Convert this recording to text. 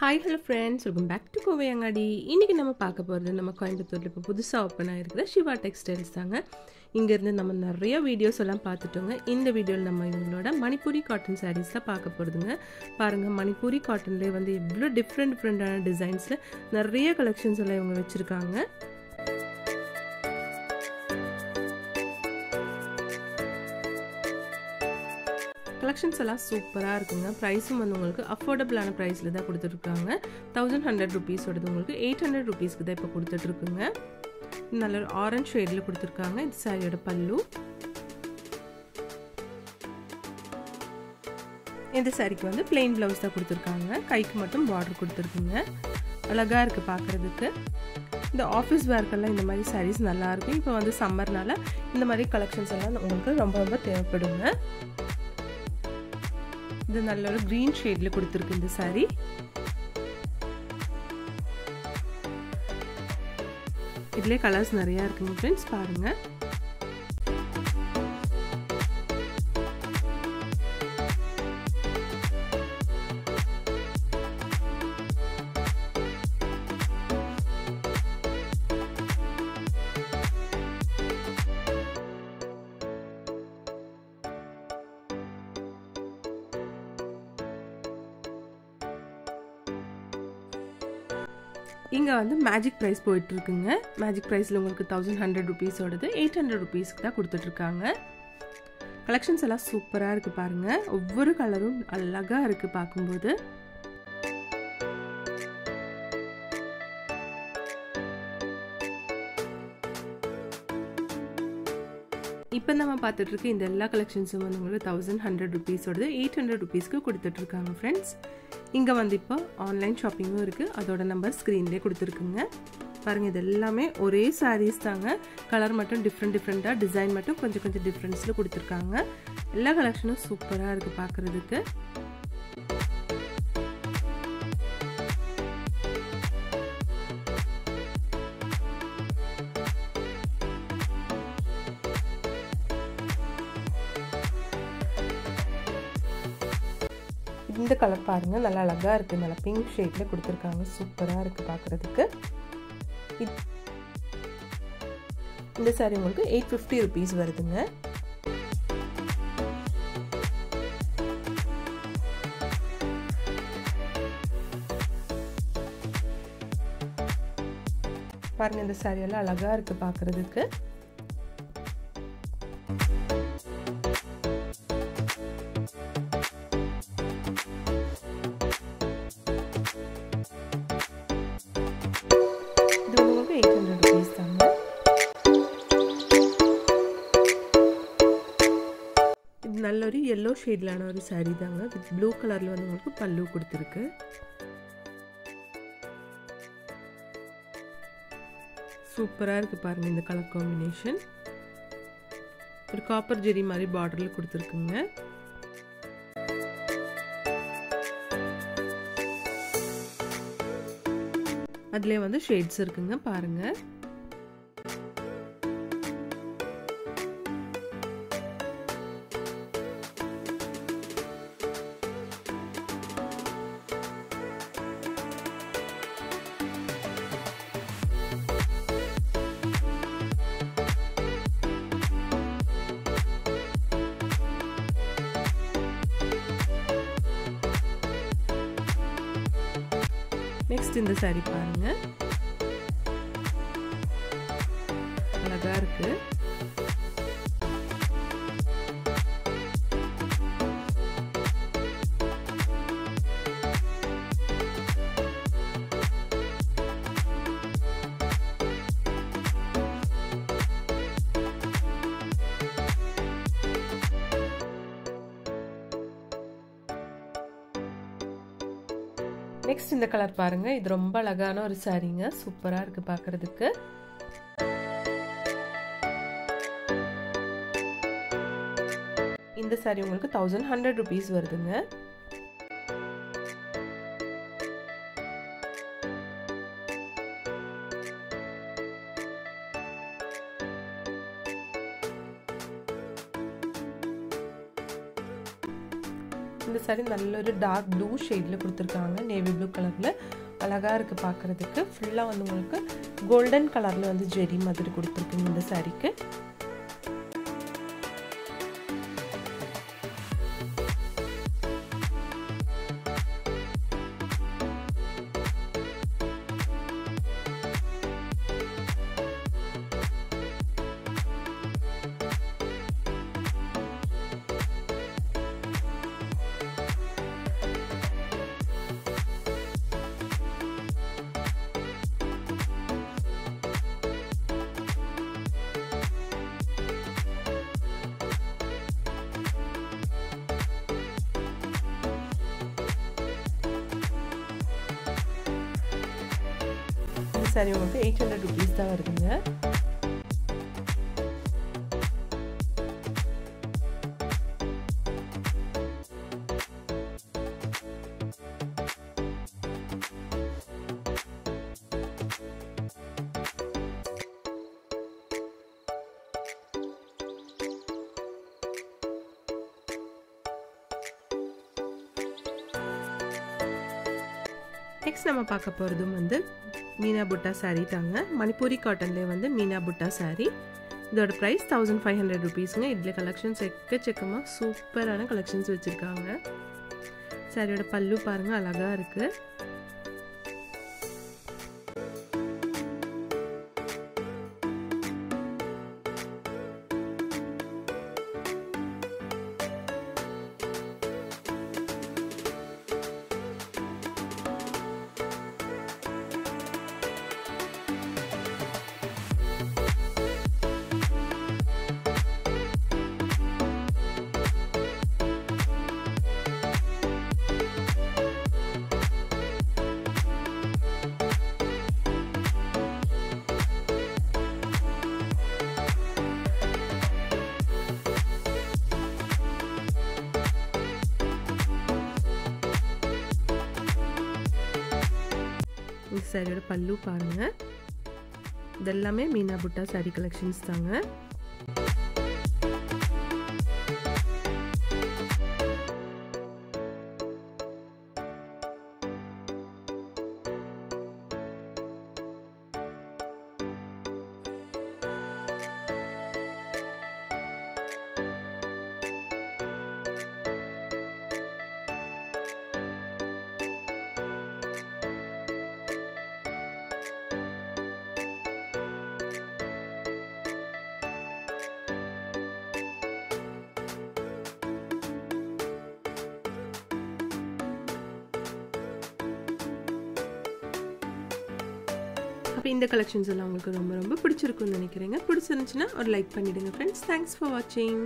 Hi hello friends, welcome back to Kovai Angadi. இன்றைக்கி நம்ம பார்க்க போகிறது நம்ம கோயம்புத்தூரில் இப்போ புதுசாக ஓப்பன் ஆகிருக்கிற சிவா டெக்ஸ்டைல்ஸ் தாங்க. இங்கேருந்து நம்ம நிறைய வீடியோஸ் எல்லாம் பார்த்துட்டோங்க. இந்த வீடியோவில் நம்ம இவங்களோட மணிப்பூரி காட்டன் சாரீஸ் தான் பார்க்க போகிறதுங்க. பாருங்கள், மணிப்பூரி காட்டன்லேயே வந்து எவ்வளோ டிஃப்ரெண்டான டிசைன்ஸில் நிறைய கலெக்ஷன்ஸ் எல்லாம் இவங்க வச்சுருக்காங்க. கலெக்ஷன்ஸ் எல்லாம் சூப்பராக இருக்குங்க. ப்ரைஸும் வந்து உங்களுக்கு அஃபோர்டபுளான ப்ரைஸில் தான் கொடுத்துட்ருக்காங்க. 1100 ருபீஸோடது உங்களுக்கு 800 ருபீஸ்க்கு தான் இப்போ கொடுத்துட்ருக்குங்க. நல்ல ஒரு ஆரஞ்ச் ஷேடில் கொடுத்துருக்காங்க. இந்த சாரியோட பல்லு. இந்த சாரிக்கு வந்து பிளெயின் ப்ளவுஸ் தான் கொடுத்துருக்காங்க. கைக்கு மட்டும் பார்டர் கொடுத்துருக்குங்க. அழகாக இருக்குது பார்க்குறதுக்கு. இந்த ஆஃபீஸ் வேர்க்கெல்லாம் இந்த மாதிரி சாரீஸ் நல்லாயிருக்கும். இப்போ வந்து சம்மர்னால இந்த மாதிரி கலெக்ஷன்ஸ் எல்லாம் உங்களுக்கு ரொம்ப ரொம்ப தேவைப்படுங்க. இது நல்ல ஒரு கிரீன் ஷேட்ல கொடுத்துருக்கு இந்த சாரி. இதுல கலர்ஸ் நிறைய இருக்குங்க ஃப்ரெண்ட்ஸ், பாருங்க. இங்கே வந்து மேஜிக் ப்ரைஸ் போயிட்டுருக்குங்க. மேஜிக் ப்ரைஸில் உங்களுக்கு 1100 ருபீஸோடது 800 ருபீஸ்க்கு தான் கொடுத்துட்ருக்காங்க. கலெக்ஷன்ஸ் எல்லாம் சூப்பராக இருக்குது பாருங்கள். ஒவ்வொரு கலரும் அழகாக இருக்குது பார்க்கும்போது. இப்போ நம்ம பார்த்துட்ருக்க இந்த எல்லா கலெக்ஷன்ஸும் வந்து உங்களுக்கு 1100 ருபீஸோடது 800 ருபீஸ்க்கு கொடுத்துட்ருக்காங்க ஃப்ரெண்ட்ஸ். இங்கே வந்து இப்போ ஆன்லைன் ஷாப்பிங்கும் இருக்குது. அதோட நம்பர் ஸ்க்ரீன்லேயே கொடுத்துருக்குங்க. பாருங்கள், இது எல்லாமே ஒரே சாரீஸ் தாங்க. கலர் மட்டும் டிஃப்ரெண்ட்டாக, டிசைன் மட்டும் கொஞ்சம் டிஃப்ரென்ஸில் கொடுத்துருக்காங்க. எல்லா கலெக்ஷனும் சூப்பராக இருக்குது பார்க்குறதுக்கு. இந்த கலர் பாருங்கள், நல்லா அழகாக இருக்குது. நல்லா பிங்க் ஷேடில் கொடுத்துருக்காங்க. சூப்பராக இருக்குது பார்க்குறதுக்கு. இந்த சாரி உங்களுக்கு 850 ருபீஸ் வருதுங்க. பாருங்கள், இந்த சாரி எல்லாம் அழகாக இருக்குது பார்க்குறதுக்கு. நல்ல ஒரு எல்லோ ஷேட்லான ஒரு சாரீ தாங்க. வித் ப்ளூ கலர்ல வந்து உங்களுக்கு பல்லு கொடுத்துருக்கு. சூப்பரா இருக்கு பாருங்க இந்த கலர் காம்பினேஷன். ஒரு காப்பர் ஜெரி மாதிரி பார்டர்ல கொடுத்துருக்குங்க. அதுல வந்து ஷேட்ஸ் இருக்குங்க பாருங்க. நெக்ஸ்ட் இந்த சாரி பாருங்க, அழகா இருக்கு. நெக்ஸ்ட் இந்த கலர் பாருங்க, இது ரொம்ப அழகான ஒரு சாரீங்க. சூப்பரா இருக்கு பார்க்கிறதுக்கு. இந்த சாரி உங்களுக்கு 1100 ருபீஸ் வருதுங்க. இந்த saree நல்ல ஒரு டார்க் ப்ளூ ஷேட்ல கொடுத்திருக்காங்க நேவி ப்ளூ கலர்ல அழகா இருக்கு பார்க்கிறதுக்கு ஃபுல்லா வந்து உங்களுக்கு கோல்டன் கலர்ல வந்து ஜெரி மாதிரி கொடுத்திருக்காங்க இந்த சாரிக்கு saree உங்களுக்கு 800 rupees தான் வருதுங்க நெக்ஸ்ட் நம்ம பார்க்க போறதும் வந்து மீனா புட்டா saree தாங்க மணிப்பூரி காட்டன்ல வந்து மீனா புட்டா saree இதோட பிரைஸ் 1500 rupeesங்க இதுல கலெக்ஷன்ஸ் எக்கச்சக்கமா சூப்பரான கலெக்ஷன்ஸ் வச்சிருக்காங்க சாரியோட பல்லு பாருங்க அழகா இருக்கு இந்த சாரியோட பல்லு பாருங்க இதெல்லாமே மீனா புட்டா saree கலெக்ஷன்ஸ் தாங்க அப்ப இந்த கலெக்ஷன்ஸ் எல்லாம் உங்களுக்கு ரொம்ப ரொம்ப பிடிச்சிருக்கும்னு நினைக்கிறேன் பிடிச்சிருந்துச்சுனா ஒரு லைக் பண்ணிடுங்க फ्रेंड्स थैंक्स फॉर वाचिंग